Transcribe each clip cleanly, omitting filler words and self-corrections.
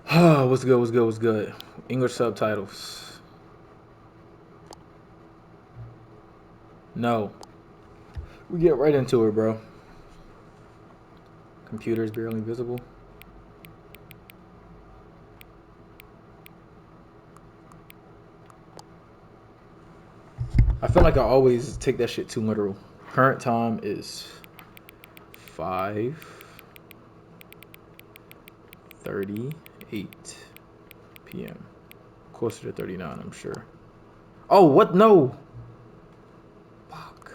What's good? What's good? What's good? English subtitles. No. We get right into it, bro. Computer is barely visible. I feel like I always take that shit too literal. Current time is 5:38 p.m. Closer to 39, I'm sure. Oh, what? No. Fuck.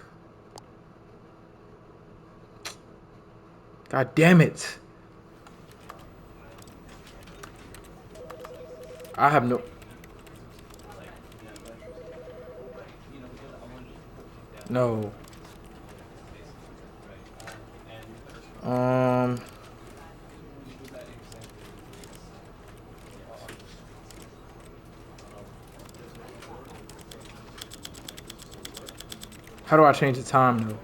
God damn it. I have no. No. Um. How do I change the time though?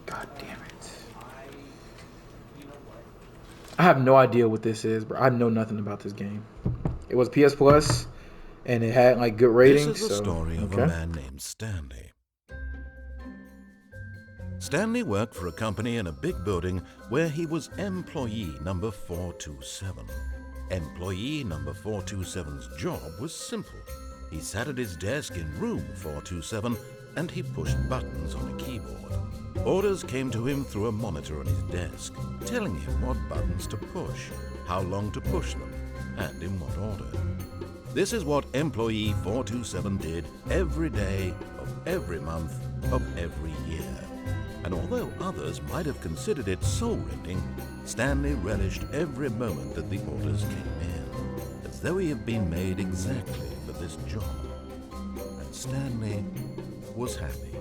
God damn it. I have no idea what this is, bro. I know nothing about this game. It was PS Plus, and it had like good This ratings. is the So story of a okay. man named Stanley. Stanley worked for a company in a big building where he was employee number 427. Employee number 427's job was simple. He sat at his desk in room 427 and he pushed buttons on a keyboard. Orders came to him through a monitor on his desk, telling him what buttons to push, how long to push them, and in what order. This is what employee 427 did every day of every month of every year. And although others might have considered it soul-rending, Stanley relished every moment that the orders came in, as though he had been made exactly for this job. And Stanley was happy.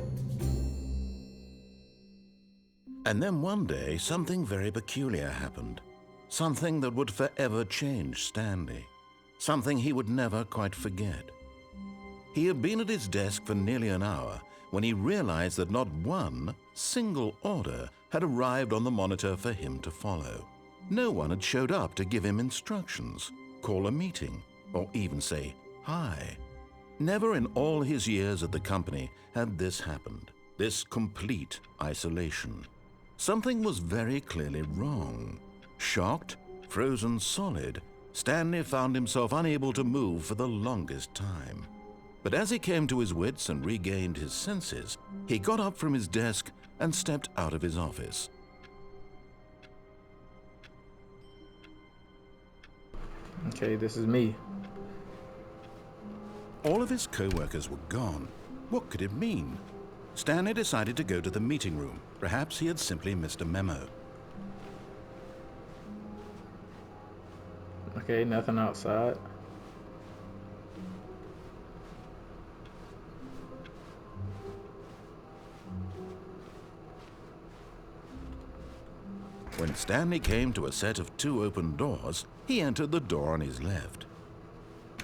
And then one day, something very peculiar happened. Something that would forever change Stanley. Something he would never quite forget. He had been at his desk for nearly an hour when he realized that not one single order had arrived on the monitor for him to follow. No one had showed up to give him instructions, call a meeting, or even say hi. Never in all his years at the company had this happened, this complete isolation. Something was very clearly wrong. Shocked, frozen solid, Stanley found himself unable to move for the longest time. But as he came to his wits and regained his senses, he got up from his desk and stepped out of his office. Okay, this is me. All of his co-workers were gone. What could it mean? Stanley decided to go to the meeting room. Perhaps he had simply missed a memo. Okay, nothing outside. When Stanley came to a set of 2 open doors, he entered the door on his left.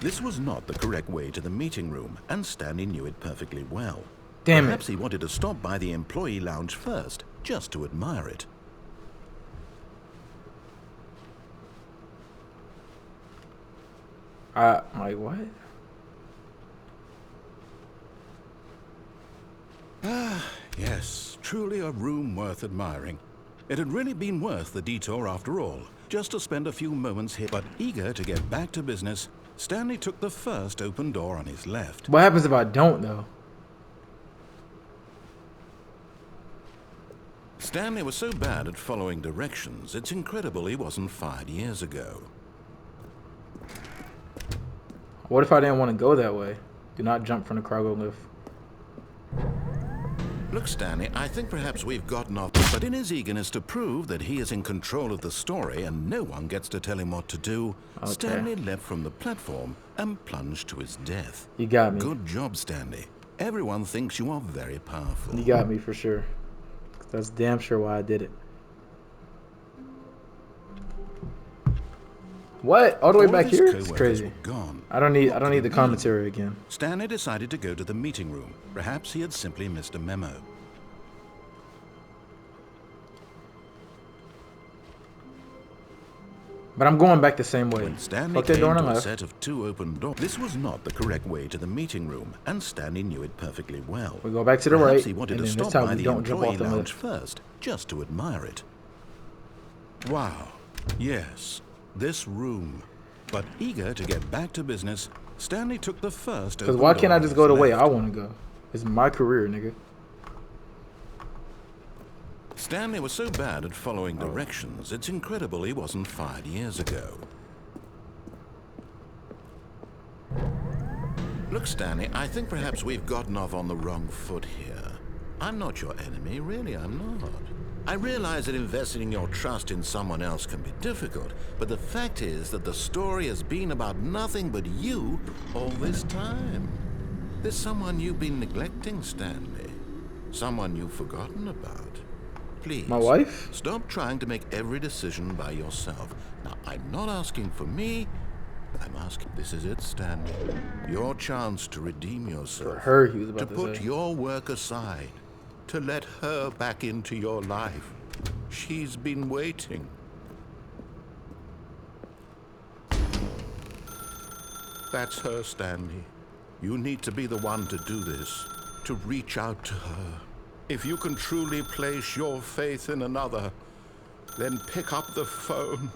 This was not the correct way to the meeting room, and Stanley knew it perfectly well. Damn Perhaps it. he wanted to stop by the employee lounge first, just to admire it. I'm like, what? Yes, truly a room worth admiring. It had really been worth the detour after all, just to spend a few moments here. But eager to get back to business, Stanley took the first open door on his left. What happens if I don't though? Stanley was so bad at following directions, it's incredible he wasn't fired years ago. What if I didn't want to go that way? Do not jump from the cargo lift. Look, Stanley, I think perhaps we've gotten off, but in his eagerness to prove that he is in control of the story and no one gets to tell him what to do, Okay. Stanley leapt from the platform and plunged to his death. You got me. Good job, Stanley. Everyone thinks you are very powerful. You got me for sure. That's damn sure why I did it. What? All the way All of back his here? It's co-workers crazy. were gone. I don't need What the could it mean? commentary again. Stanley decided to go to the meeting room. Perhaps he had simply missed a memo. But I'm going back the same way. When Stanley Fuck that door came on to the a left. set of 2 open doors, this was not the correct way to the meeting room, and Stanley knew it perfectly well. We go back to the Perhaps right, he wanted and to then this stop time by we the don't jump employee off the lounge lift. first, just to admire it. Wow, yes, this room. But eager to get back to business, Stanley took the first Because open why can't door I on just his go the way left. I want to go? It's my career, nigga. Stanley was so bad at following directions, it's incredible he wasn't fired years ago. Look, Stanley, I think perhaps we've gotten off on the wrong foot here. I'm not your enemy, really, I'm not. I realize that investing your trust in someone else can be difficult, but the fact is that the story has been about nothing but you all this time. There's someone you've been neglecting, Stanley. Someone you've forgotten about. Please, My wife? stop trying to make every decision by yourself. Now, I'm not asking for me. I'm asking, this is it, Stanley. Your chance to redeem yourself. For her, he was To about to put say. your work aside. To let her back into your life. She's been waiting. That's her, Stanley. You need to be the one to do this. To reach out to her. If you can truly place your faith in another, then pick up the phone.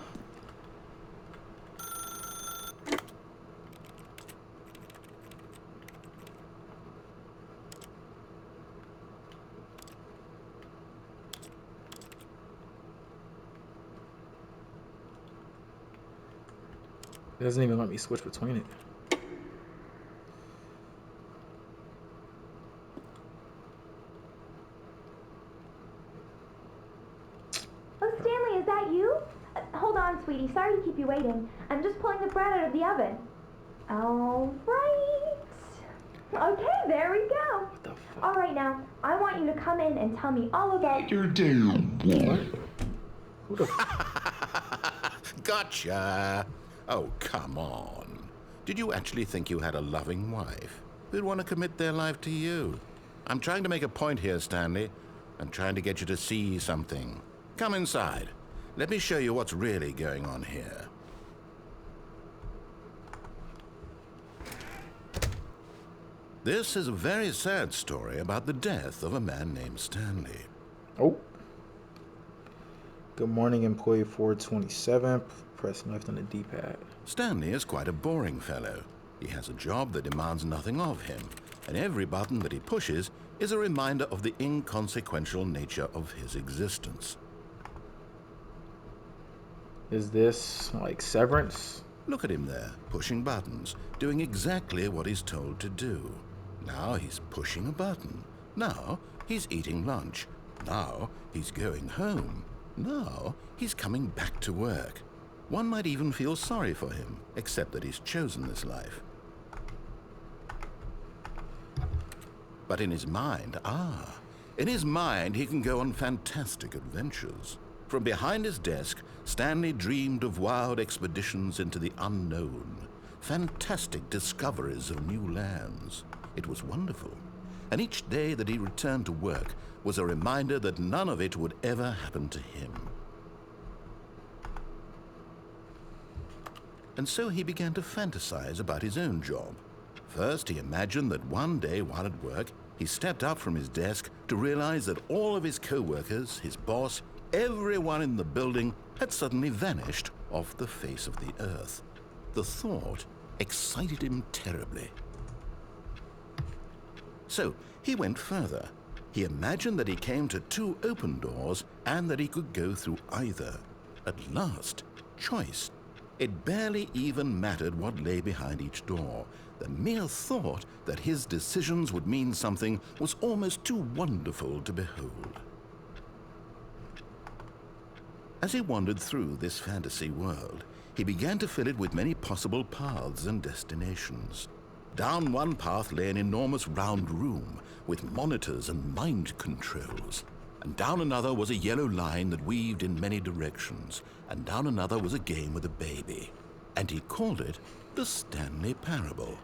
It doesn't even let me switch between it. Oh, Stanley, is that you? Hold on, sweetie. Sorry to keep you waiting. I'm just pulling the bread out of the oven. All right. Okay, there we go. What the fuck? All right, now, I want you to come in and tell me all about your What? Who the Gotcha. Oh, come on. Did you actually think you had a loving wife who'd want to commit their life to you? I'm trying to make a point here, Stanley. I'm trying to get you to see something. Come inside. Let me show you what's really going on here. This is a very sad story about the death of a man named Stanley. Oh. Good morning, employee 427. Press left on the D-pad. Stanley is quite a boring fellow. He has a job that demands nothing of him, and every button that he pushes is a reminder of the inconsequential nature of his existence. Is this like Severance? Look at him there, pushing buttons, doing exactly what he's told to do. Now he's pushing a button. Now he's eating lunch. Now he's going home. Now he's coming back to work. One might even feel sorry for him, except that he's chosen this life. But in his mind, in his mind he can go on fantastic adventures. From behind his desk, Stanley dreamed of wild expeditions into the unknown, fantastic discoveries of new lands. It was wonderful, and each day that he returned to work was a reminder that none of it would ever happen to him. And so he began to fantasize about his own job. First, he imagined that one day while at work, he stepped up from his desk to realize that all of his co-workers, his boss, everyone in the building had suddenly vanished off the face of the earth. The thought excited him terribly. So he went further. He imagined that he came to 2 open doors and that he could go through either. At last, choice. It barely even mattered what lay behind each door. The mere thought that his decisions would mean something was almost too wonderful to behold. As he wandered through this fantasy world, he began to fill it with many possible paths and destinations. Down one path lay an enormous round room with monitors and mind controls. And down another was a yellow line that weaved in many directions. And down another was a game with a baby. And he called it the Stanley Parable.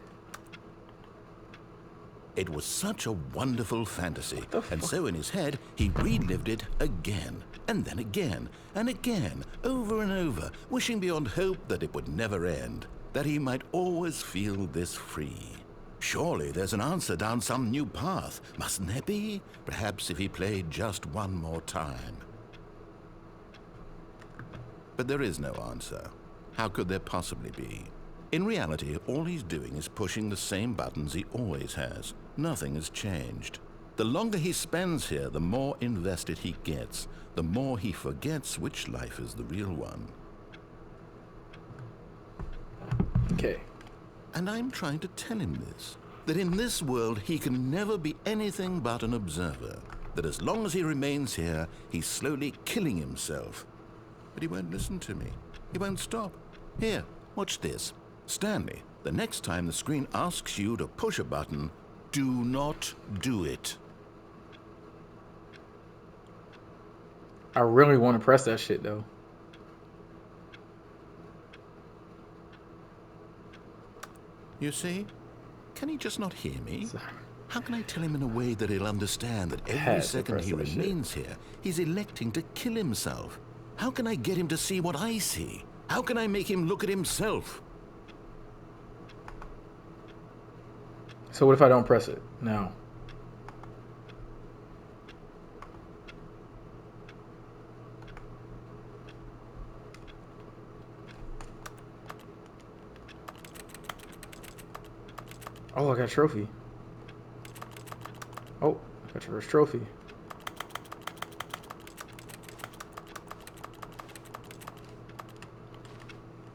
It was such a wonderful fantasy, the and fuck? so in his head, he relived it again, and then again, and again, over and over, wishing beyond hope that it would never end, that he might always feel this free. Surely there's an answer down some new path, mustn't there be? Perhaps if he played just one more time. But there is no answer. How could there possibly be? In reality, all he's doing is pushing the same buttons he always has. Nothing has changed. The longer he spends here, the more invested he gets, the more he forgets which life is the real one. Okay. And I'm trying to tell him this, that in this world he can never be anything but an observer, that as long as he remains here, he's slowly killing himself. But he won't listen to me. He won't stop. Here, watch this. Stanley, the next time the screen asks you to push a button, do not do it. I really want to press that shit though. You see? Can he just not hear me? Sorry. How can I tell him in a way that he'll understand that every Had to second press he that shit. remains here, he's electing to kill himself? How can I get him to see what I see? How can I make him look at himself? So what if I don't press it now? Oh, I got a trophy. Oh, I got your first trophy.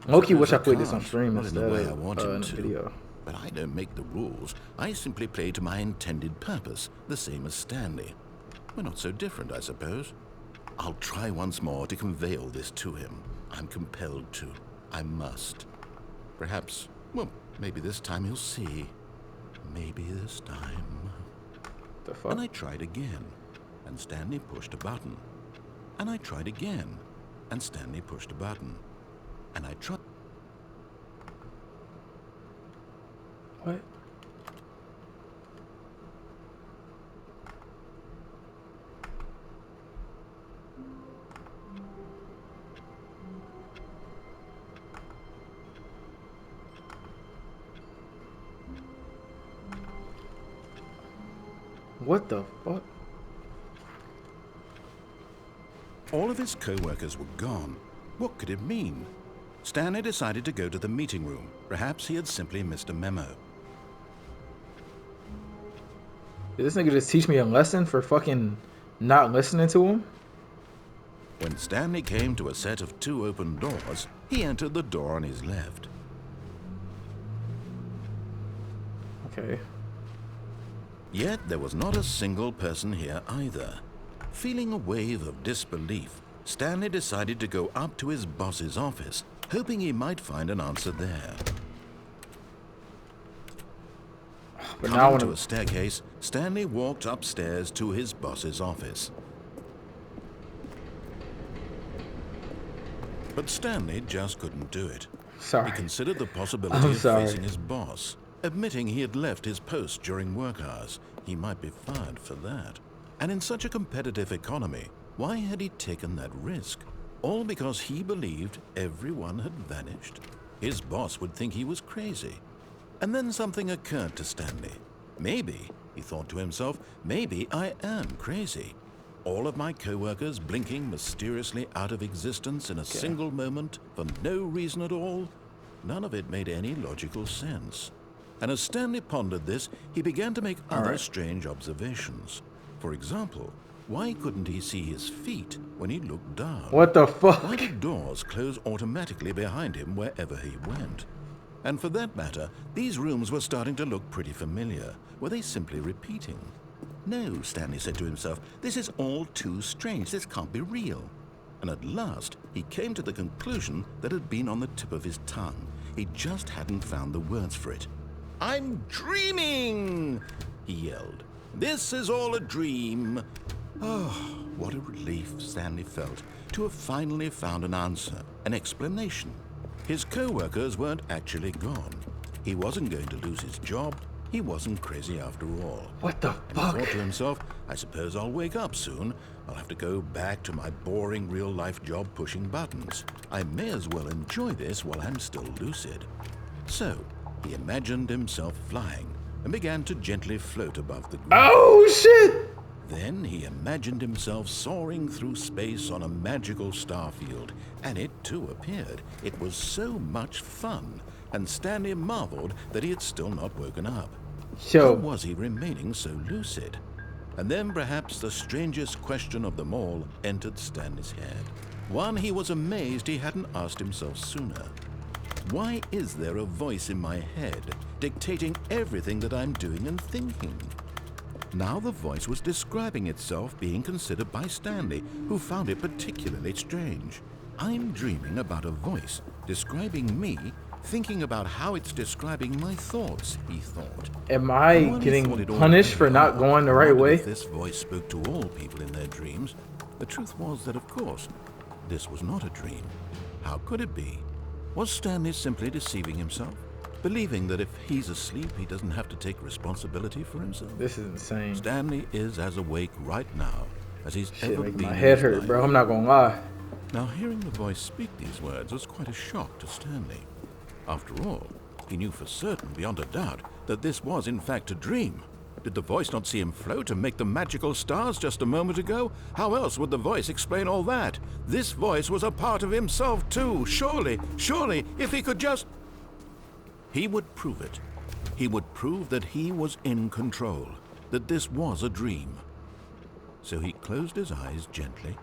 Loki wish I played this on stream Not in instead the way I of want him in the to. video. But I don't make the rules. I simply play to my intended purpose, the same as Stanley. We're not so different, I suppose. I'll try once more to convey all this to him. I'm compelled to. I must. Perhaps, well, maybe this time he'll see. Maybe this time. The fuck? And I tried again, and Stanley pushed a button. And I tried again, and Stanley pushed a button. And I tried. What? What the fuck? All of his co-workers were gone. What could it mean? Stanley decided to go to the meeting room. Perhaps he had simply missed a memo. Did this nigga just teach me a lesson for fucking not listening to him? When Stanley came to a set of 2 open doors, he entered the door on his left. Okay. Yet there was not a single person here either. Feeling a wave of disbelief, Stanley decided to go up to his boss's office, hoping he might find an answer there. But now I Coming want to a staircase, Stanley walked upstairs to his boss's office. But Stanley just couldn't do it. Sorry. He considered the possibility I'm of sorry. facing his boss. Admitting he had left his post during work hours, he might be fired for that. And in such a competitive economy, why had he taken that risk? All because he believed everyone had vanished? His boss would think he was crazy. And then something occurred to Stanley. Maybe, he thought to himself, maybe I am crazy. All of my co-workers blinking mysteriously out of existence in a single moment for no reason at all? None of it made any logical sense. And as Stanley pondered this, he began to make other strange observations. For example, why couldn't he see his feet when he looked down? What the fuck? Why did doors close automatically behind him wherever he went? And for that matter, these rooms were starting to look pretty familiar. Were they simply repeating? No, Stanley said to himself, this is all too strange. This can't be real. And at last, he came to the conclusion that had been on the tip of his tongue. He just hadn't found the words for it. I'm dreaming, he yelled. This is all a dream. Oh, what a relief Stanley felt to have finally found an answer, an explanation. His co-workers weren't actually gone. He wasn't going to lose his job. He wasn't crazy after all. What the And he fuck? thought to himself, I suppose I'll wake up soon. I'll have to go back to my boring real-life job pushing buttons. I may as well enjoy this while I'm still lucid. So, he imagined himself flying and began to gently float above the ground. Oh shit! Then he imagined himself soaring through space on a magical starfield, and it too appeared. It was so much fun, and Stanley marveled that he had still not woken up. How Yo, was he remaining so lucid? And then perhaps the strangest question of them all entered Stanley's head. One he was amazed he hadn't asked himself sooner. Why is there a voice in my head dictating everything that I'm doing and thinking? Now the voice was describing itself being considered by Stanley, who found it particularly strange. I'm dreaming about a voice describing me, thinking about how it's describing my thoughts, he thought. am I And while he getting thought it all punished for very not odd, going the he right wondered way? if this voice spoke to all people in their dreams. The truth was that, of course, this was not a dream. How could it be? Was Stanley simply deceiving himself? Believing that if he's asleep, he doesn't have to take responsibility for himself? This is insane. Stanley is as awake right now as he's Shit, ever making been my in head his hurt, life. bro. I'm not gonna lie. Now, hearing the voice speak these words was quite a shock to Stanley. After all, he knew for certain, beyond a doubt, that this was in fact a dream. Did the voice not see him float and make the magical stars just a moment ago? How else would the voice explain all that? This voice was a part of himself too. Surely, if he could just... He would prove it. He would prove that he was in control, that this was a dream. So he closed his eyes gently,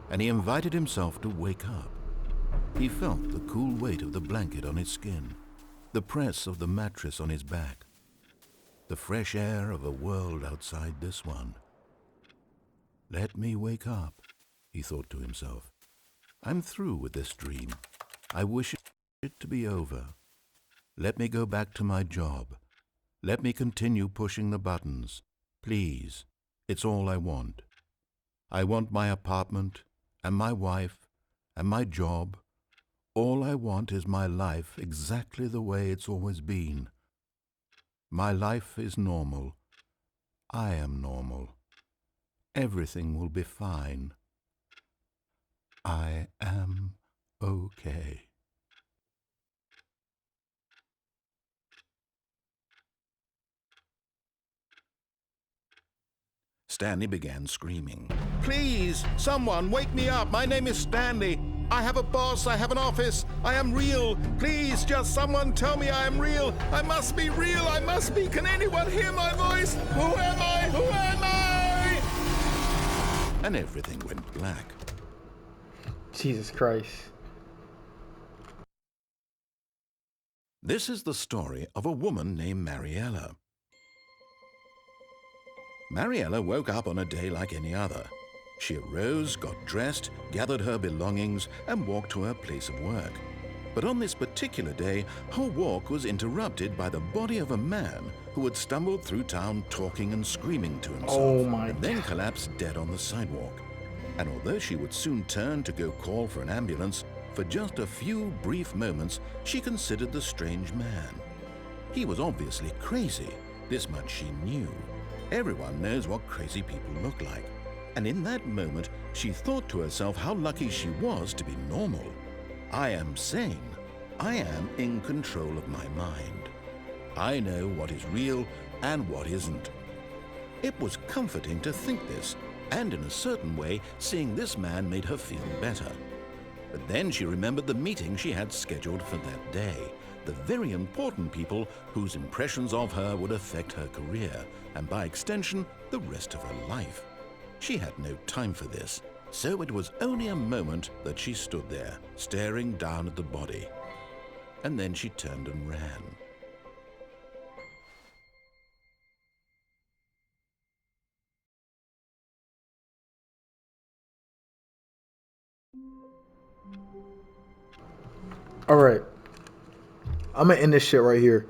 and he invited himself to wake up. He felt the cool weight of the blanket on his skin, the press of the mattress on his back, the fresh air of a world outside this one. Let me wake up, he thought to himself. I'm through with this dream. I wish it to be over. Let me go back to my job. Let me continue pushing the buttons. Please, it's all I want. I want my apartment, and my wife, and my job. All I want is my life exactly the way it's always been. My life is normal. I am normal. Everything will be fine. I am okay. Stanley began screaming. Please, someone, wake me up. My name is Stanley. I have a boss. I have an office. I am real. Please, just someone tell me I am real. I must be real. I must be. Can anyone hear my voice? Who am I? Who am I? And everything went black. Jesus Christ. This is the story of a woman named Mariella. Mariella woke up on a day like any other. She arose, got dressed, gathered her belongings, and walked to her place of work. But on this particular day, her walk was interrupted by the body of a man who had stumbled through town talking and screaming to himself, Oh my and then collapsed dead on the sidewalk. And although she would soon turn to go call for an ambulance, for just a few brief moments, she considered the strange man. He was obviously crazy. This much she knew. Everyone knows what crazy people look like. And in that moment, she thought to herself how lucky she was to be normal. I am sane. I am in control of my mind. I know what is real and what isn't. It was comforting to think this, and in a certain way, seeing this man made her feel better. But then she remembered the meeting she had scheduled for that day, the very important people whose impressions of her would affect her career, and by extension, the rest of her life. She had no time for this, so it was only a moment that she stood there, staring down at the body. And then she turned and ran. All right. I'm gonna end this shit right here,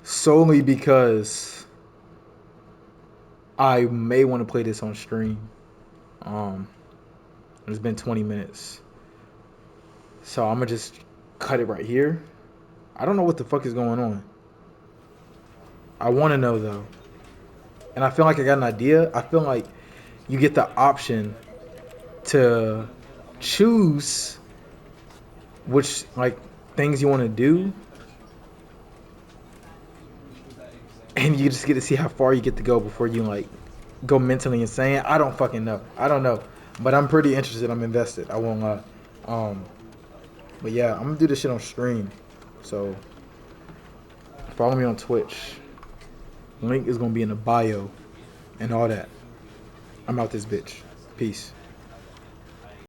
solely because I may want to play this on stream. It's been 20 minutes, so I'm gonna just cut it right here. I don't know what the fuck is going on. I want to know though, and I feel like I got an idea. I feel like you get the option to choose which like things you want to do, and you just get to see how far you get to go before you like go mentally insane. I don't fucking know. I don't know, but I'm pretty interested. I'm invested. I won't lie. But yeah, I'm gonna do this shit on stream. So follow me on Twitch. Link is gonna be in the bio and all that. I'm out this bitch. Peace.